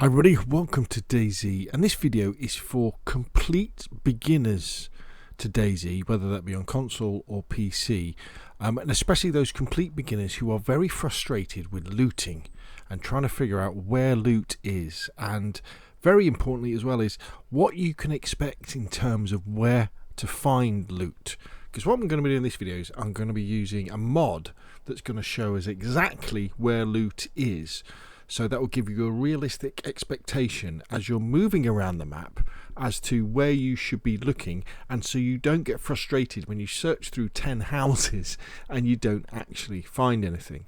Hi everybody, welcome to DayZ, and this video is for complete beginners to DayZ, whether that be on console or PC, and especially those complete beginners who are very frustrated with looting and trying to figure out where loot is, and very importantly as well is what you can expect in terms of where to find loot. Because what I'm going to be doing in this video is I'm going to be using a mod that's going to show us exactly where loot is. So that will give you a realistic expectation as you're moving around the map as to where you should be looking, and so you don't get frustrated when you search through 10 houses and you don't actually find anything.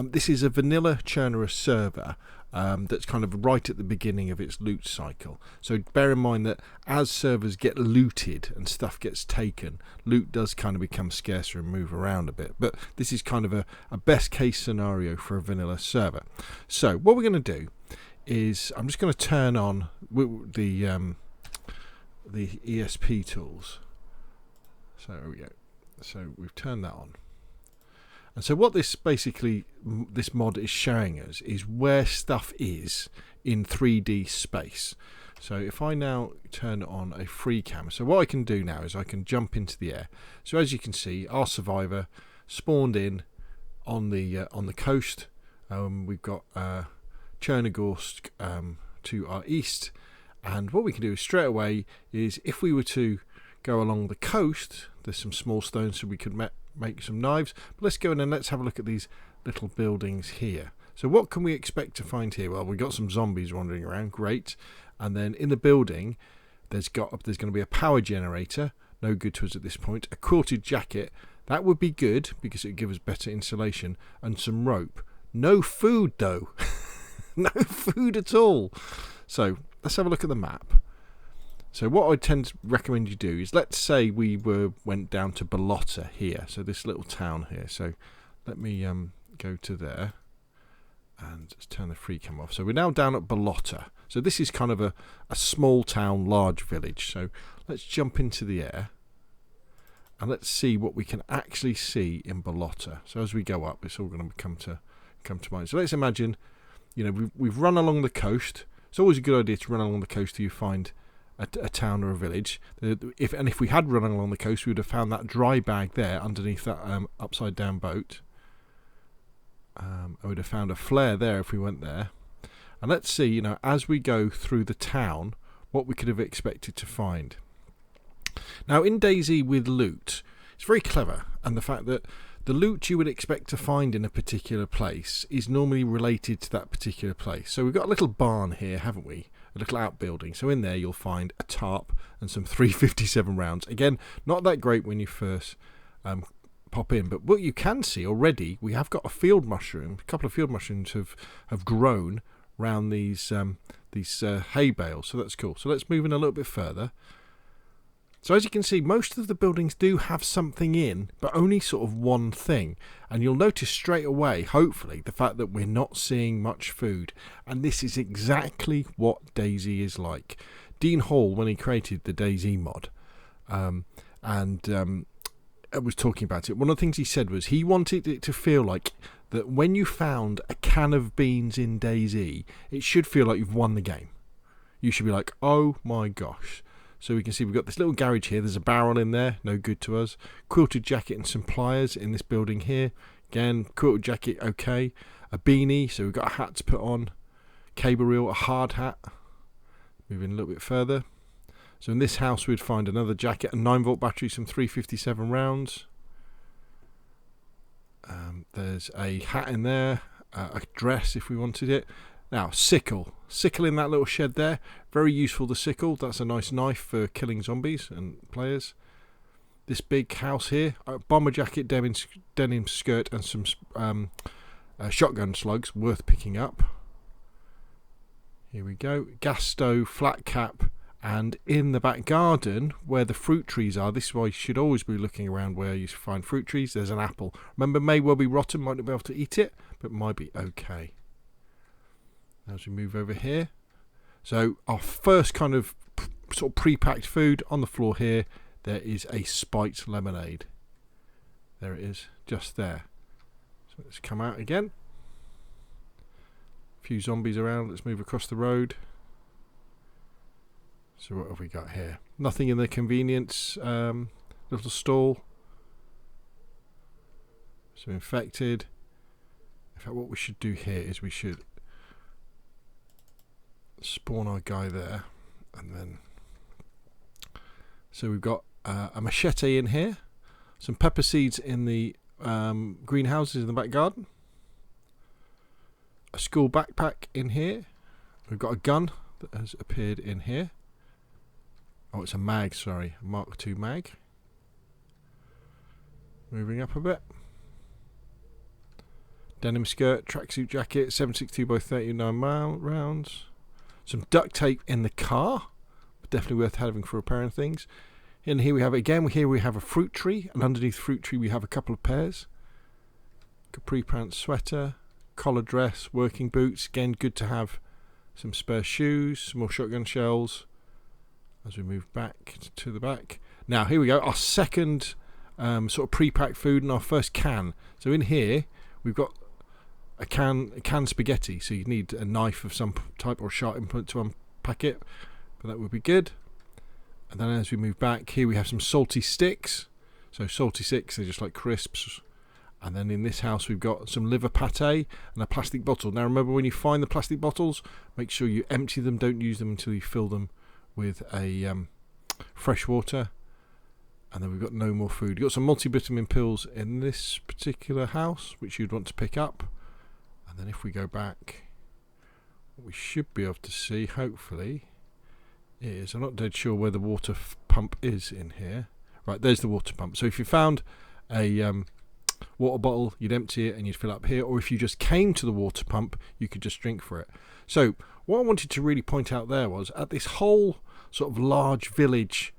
This is a vanilla Cherno server that's kind of right at the beginning of its loot cycle. So bear in mind that as servers get looted and stuff gets taken, loot does kind of become scarcer and move around a bit. But this is kind of a best case scenario for a vanilla server. So what we're going to do is I'm just going to turn on the ESP tools. So there we go. So we've turned that on. And so what this mod is showing us is where stuff is in 3D space. So if I now turn on a free camera, so what I can do now is I can jump into the air. So as you can see, our survivor spawned in on the coast. We've got Chernogorsk to our east, and what we can do is straight away is if we were to go along the coast, there's some small stones so we could make some knives, but let's go in and let's have a look at these little buildings here. So what can we expect to find here? Well, we've got some zombies wandering around, great, and then in the building there's going to be a power generator, no good to us at this point, a quilted jacket, that would be good because it would give us better insulation, and some rope. No food though. No food at all. So let's have a look at the map. So what I tend to recommend you do is, let's say we went down to Balota here, so this little town here. So let me go to there and just turn the free cam off. So we're now down at Balota. So this is kind of a small town, large village. So let's jump into the air and let's see what we can actually see in Balota. So as we go up, it's all going to come to mind. So let's imagine, you know, we've run along the coast. It's always a good idea to run along the coast till you find a town or a village. If we had run along the coast, we would have found that dry bag there underneath that upside down boat. I would have found a flare there if we went there. And let's see, you know, as we go through the town, what we could have expected to find. Now in DayZ with loot, it's very clever, and the fact that the loot you would expect to find in a particular place is normally related to that particular place. So we've got a little barn here, haven't we? A little outbuilding. So in there you'll find a tarp and some 357 rounds. Again, not that great when you first pop in, but what you can see already, we have got a field mushroom. A couple of field mushrooms have grown around these hay bales, so that's cool. So let's move in a little bit further. So as you can see, most of the buildings do have something in, but only sort of one thing. And you'll notice straight away, hopefully, the fact that we're not seeing much food. And this is exactly what DayZ is like. Dean Hall, when he created the DayZ mod, I was talking about it, one of the things he said was he wanted it to feel like that when you found a can of beans in DayZ, it should feel like you've won the game. You should be like, oh my gosh. So we can see we've got this little garage here. There's a barrel in there, no good to us. Quilted jacket and some pliers in this building here. Again, quilted jacket, okay. A beanie, so we've got a hat to put on. Cable reel, a hard hat. Moving a little bit further. So in this house we'd find another jacket, a 9-volt battery, some 357 rounds. There's a hat in there, a dress if we wanted it. Now, sickle in that little shed there, very useful, the sickle. That's a nice knife for killing zombies and players. This big house here, a bomber jacket, denim skirt and some shotgun slugs, worth picking up. Here we go, gas stove, flat cap, and in the back garden where the fruit trees are, this is why you should always be looking around where you find fruit trees, there's an apple. Remember, may well be rotten, might not be able to eat it, but might be okay. As we move over here, so our first kind of sort of pre-packed food on the floor here, there is a spiked lemonade. There it is, just there. So let's come out again. A few zombies around. Let's move across the road. So what have we got here? Nothing in the convenience little stall. Some infected. In fact, what we should do here is we should spawn our guy there, and then so we've got a machete in here, some pepper seeds in the greenhouses in the back garden, a school backpack in here. We've got a gun that has appeared in here. Oh, it's a mag, sorry, a Mark II mag. Moving up a bit. Denim skirt, tracksuit jacket, 7.62 by 39 rounds. Some duct tape in the car, definitely worth having for repairing things. And here we have it again. Here we have a fruit tree, and underneath the fruit tree we have a couple of pears. Capri pants, sweater, collar dress, working boots. Again, good to have some spare shoes, some more shotgun shells. As we move back to the back. Now here we go, our second sort of pre-packed food and our first can. So in here we've got a canned spaghetti. So you need a knife of some type or a sharp implement to unpack it, but that would be good. And then as we move back, here we have some salty sticks. So salty sticks, they're just like crisps. And then in this house we've got some liver pate and a plastic bottle. Now remember, when you find the plastic bottles, make sure you empty them. Don't use them until you fill them with a fresh water. And then we've got no more food. You've got some multivitamin pills in this particular house, which you'd want to pick up. And then if we go back, what we should be able to see, hopefully, is, I'm not dead sure where the water pump is in here. Right, there's the water pump. So if you found a water bottle, you'd empty it and you'd fill up here. Or if you just came to the water pump, you could just drink for it. So what I wanted to really point out there was, at this whole sort of large village,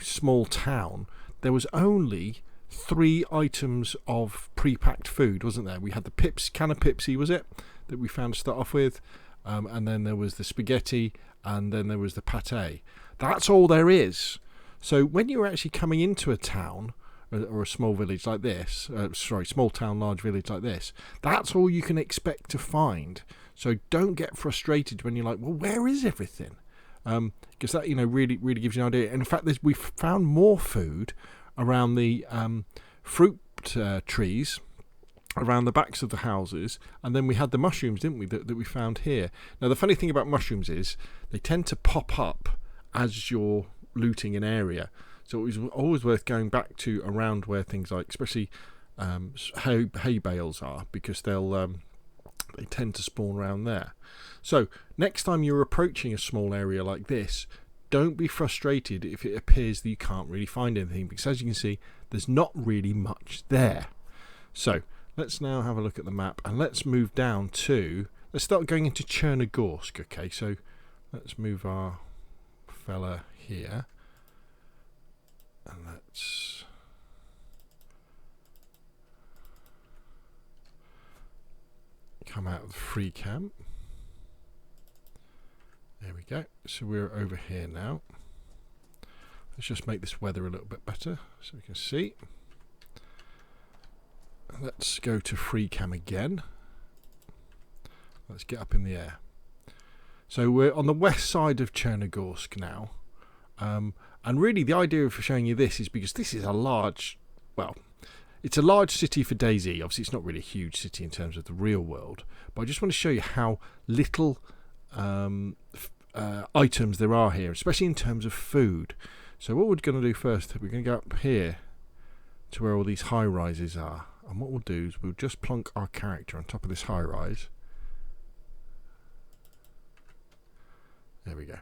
small town, there was only 3 items of pre-packed food, wasn't there? We had the can of Pepsi, was it, that we found to start off with, and then there was the spaghetti, and then there was the pate. That's all there is. So when you're actually coming into a town or a small village like this, small town, large village like this, that's all you can expect to find. So don't get frustrated when you're like, well, where is everything? Because that, really, really gives you an idea. And in fact, we've found more food around the fruit trees, around the backs of the houses, and then we had the mushrooms, didn't we, that we found here. Now, the funny thing about mushrooms is they tend to pop up as you're looting an area. So it was always worth going back to around where things like, especially hay bales are, because they tend to spawn around there. So next time you're approaching a small area like this, don't be frustrated if it appears that you can't really find anything, because as you can see, there's not really much there. So let's now have a look at the map, and let's move down to, let's start going into Chernogorsk. Okay, so let's move our fella here, and let's come out of the free camp. There we go. So we're over here now. Let's just make this weather a little bit better so we can see. Let's go to free cam again. Let's get up in the air. So we're on the west side of Chernogorsk now. And really the idea of showing you this is because this is a large, it's a large city for DayZ. Obviously it's not really a huge city in terms of the real world, but I just want to show you how little items there are here, especially in terms of food. So what we're going to do first, we're going to go up here to where all these high rises are, and what we'll do is we'll just plonk our character on top of this high rise. There we go.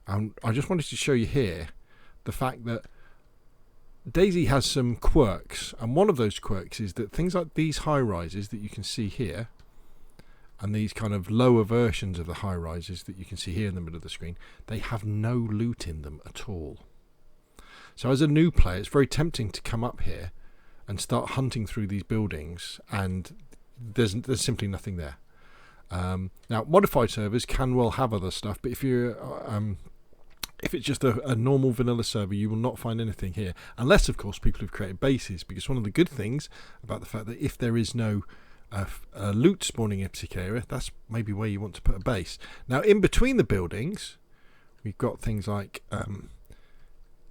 And I just wanted to show you here the fact that DayZ has some quirks, and one of those quirks is that things like these high rises that you can see here, and these kind of lower versions of the high rises that you can see here in the middle of the screen, they have no loot in them at all. So as a new player, it's very tempting to come up here and start hunting through these buildings, and there's simply nothing there. Now, modified servers can well have other stuff, but if you're if it's just a normal vanilla server, you will not find anything here, unless of course people have created bases, because one of the good things about the fact that if there is no a loot spawning in a particular area, that's maybe where you want to put a base. Now, in between the buildings, we've got things like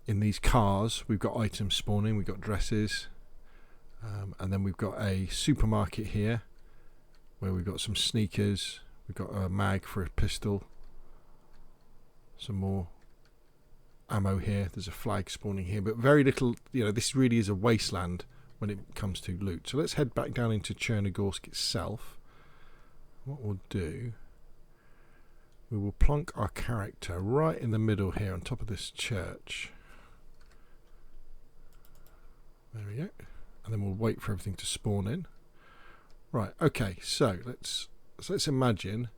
in these cars, we've got items spawning, we've got dresses, and then we've got a supermarket here where we've got some sneakers, we've got a mag for a pistol, some more ammo here, there's a flag spawning here, but very little, this really is a wasteland when it comes to loot. So let's head back down into Chernogorsk itself. What we'll do, we will plonk our character right in the middle here on top of this church. There we go. And then we'll wait for everything to spawn in. Right, okay, so let's imagine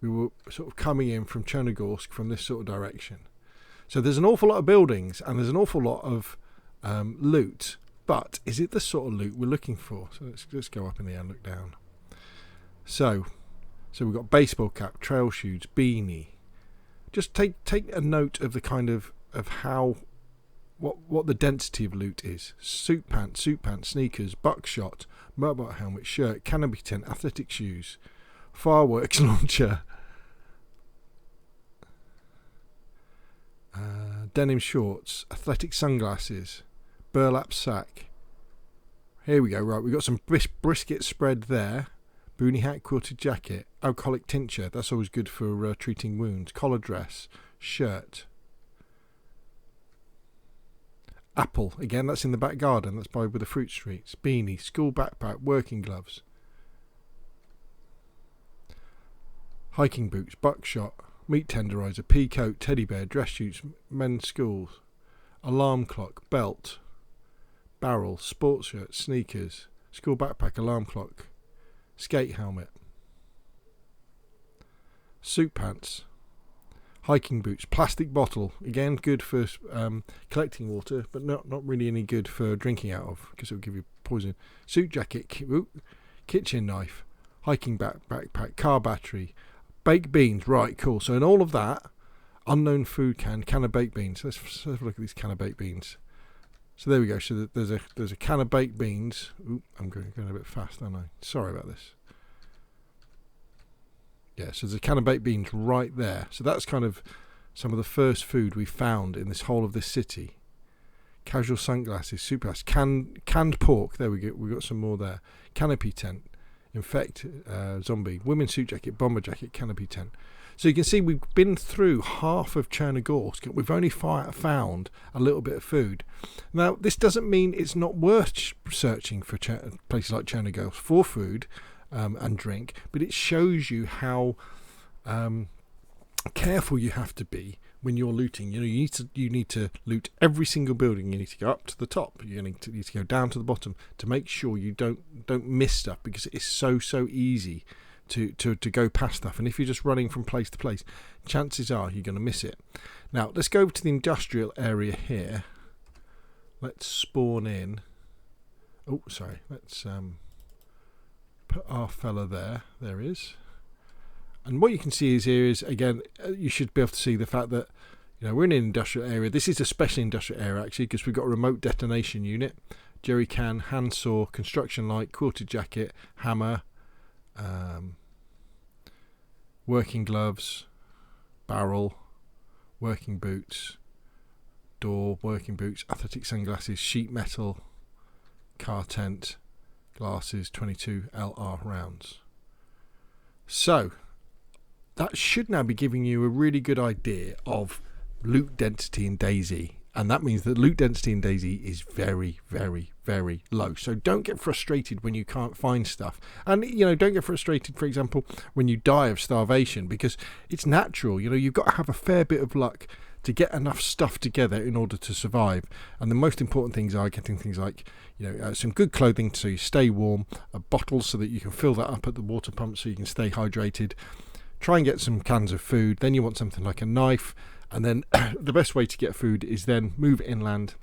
we were sort of coming in from Chernogorsk from this sort of direction. So there's an awful lot of buildings and there's an awful lot of loot. But is it the sort of loot we're looking for? So let's go up in the air and look down. So we've got baseball cap, trail shoes, beanie. Just take a note of the kind of how what the density of loot is. Suit pants, sneakers, buckshot, motorbike helmet, shirt, canopy tent, athletic shoes, fireworks launcher, denim shorts, athletic sunglasses, burlap sack. Here we go. Right, we've got some brisket spread there. Boonie hat, quilted jacket, alcoholic tincture. That's always good for treating wounds. Collar dress, shirt. Apple, again, that's in the back garden. That's by with the fruit streets. Beanie, school backpack, working gloves. Hiking boots, buckshot, meat tenderizer, pea coat, teddy bear, dress shoots, men's schools. Alarm clock, belt. Barrel, sports shirt, sneakers, school backpack, alarm clock, skate helmet, suit pants, hiking boots, plastic bottle, again good for collecting water, but not really any good for drinking out of because it will give you poison. Suit jacket, kitchen knife, hiking backpack, car battery, baked beans. Right, cool. So in all of that, unknown food can of baked beans. Let's have a look at these can of baked beans. So there we go. So there's a can of baked beans. Ooh, I'm going a bit fast, aren't I? Sorry about this. Yeah, so there's a can of baked beans right there. So that's kind of some of the first food we found in this whole of this city. Casual sunglasses, super canned pork. There we go. We got some more there. Canopy tent, infect zombie, women's suit jacket, bomber jacket, canopy tent. So you can see we've been through half of Chernogorsk. We've only found a little bit of food. Now, this doesn't mean it's not worth searching for places like Chernogorsk for food and drink, but it shows you how careful you have to be when you're looting. You need to loot every single building. You need to go up to the top. You need to go down to the bottom to make sure you don't miss stuff, because it is so easy to go past stuff, and if you're just running from place to place, chances are you're going to miss it. Now let's go over to the industrial area here. Let's spawn in. Oh, sorry. Let's put our fella there. There he is. And what you can see is here is, again, you should be able to see the fact that we're in an industrial area. This is a special industrial area actually, because we've got a remote detonation unit, jerry can, handsaw, construction light, quilted jacket, hammer. Working gloves, barrel, working boots, door, working boots, athletic sunglasses, sheet metal, car tent, glasses, 22 LR rounds. So that should now be giving you a really good idea of loot density in DayZ. And that means that loot density in DayZ is very, very, very low. So don't get frustrated when you can't find stuff. And, don't get frustrated, for example, when you die of starvation, because it's natural. You've got to have a fair bit of luck to get enough stuff together in order to survive. And the most important things are getting things like, some good clothing so you stay warm, a bottle so that you can fill that up at the water pump so you can stay hydrated. Try and get some cans of food. Then you want something like a knife. And then the best way to get food is then move inland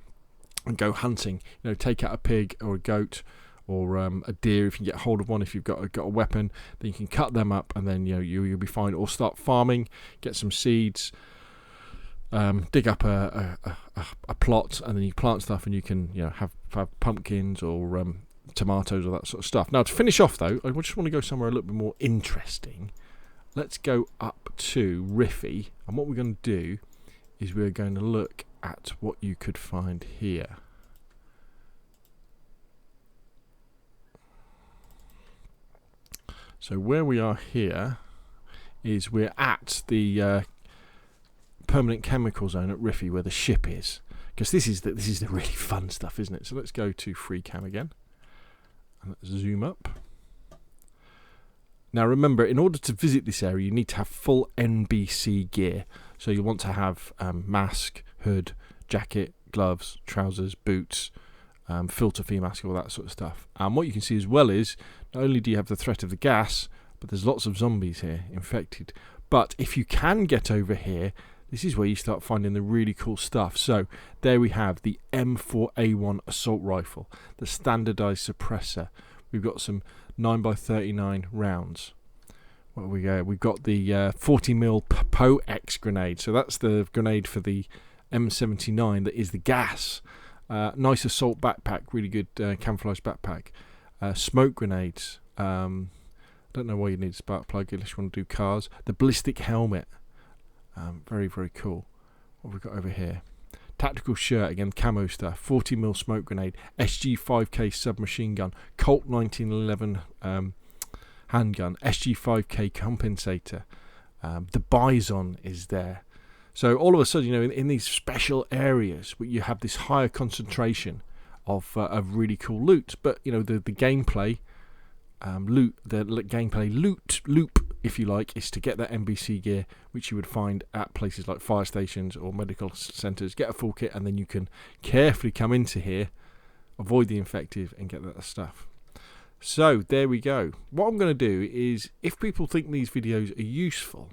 and go hunting. Take out a pig or a goat or a deer if you can get hold of one. If you've got a weapon, then you can cut them up, and then you'll be fine. Or start farming, get some seeds, dig up a plot, and then you plant stuff, and you can have pumpkins or tomatoes or that sort of stuff. Now, to finish off, though, I just want to go somewhere a little bit more interesting. Let's go up to Rify, and what we're going to do is we're going to look at what you could find here. So where we are here is we're at the permanent chemical zone at Rify, where the ship is, because this is the really fun stuff, isn't it? So let's go to free cam again, and let's zoom up. Now remember, in order to visit this area, you need to have full NBC gear. So you want to have mask, hood, jacket, gloves, trousers, boots, filter fee mask, all that sort of stuff. And what you can see as well is, not only do you have the threat of the gas, but there's lots of zombies here, infected. But if you can get over here, this is where you start finding the really cool stuff. So there we have the M4A1 assault rifle, the standardized suppressor. We've got some 9x39 rounds. What we go? We've got the 40mm POX grenade. So that's the grenade for the M79 that is the gas. Nice assault backpack, really good camouflage backpack. Smoke grenades. Don't know why you need a spark plug unless you want to do cars. The ballistic helmet. Very, very cool. What have we got over here? Tactical shirt, again, camo stuff. 40mm smoke grenade. SG5K submachine gun. Colt 1911 handgun. SG5K compensator. The Bison is there. So all of a sudden, you know, in these special areas where you have this higher concentration of really cool loot. But, you know, the gameplay loot loop, if you like, is to get that NBC gear, which you would find at places like fire stations or medical centres. Get a full kit, and then you can carefully come into here, avoid the infective, and get that stuff. So there we go. What I'm going to do is, if people think these videos are useful,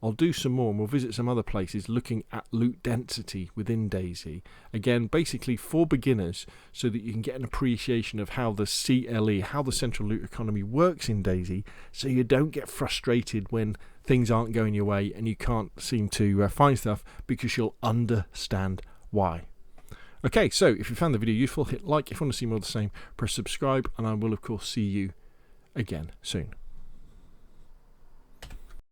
I'll do some more, and we'll visit some other places looking at loot density within DayZ. Again, basically for beginners, so that you can get an appreciation of how the CLE, how the central loot economy works in DayZ, so you don't get frustrated when things aren't going your way and you can't seem to find stuff, because you'll understand why. Okay, so if you found the video useful, hit like. If you want to see more of the same, press subscribe, and I will of course see you again soon.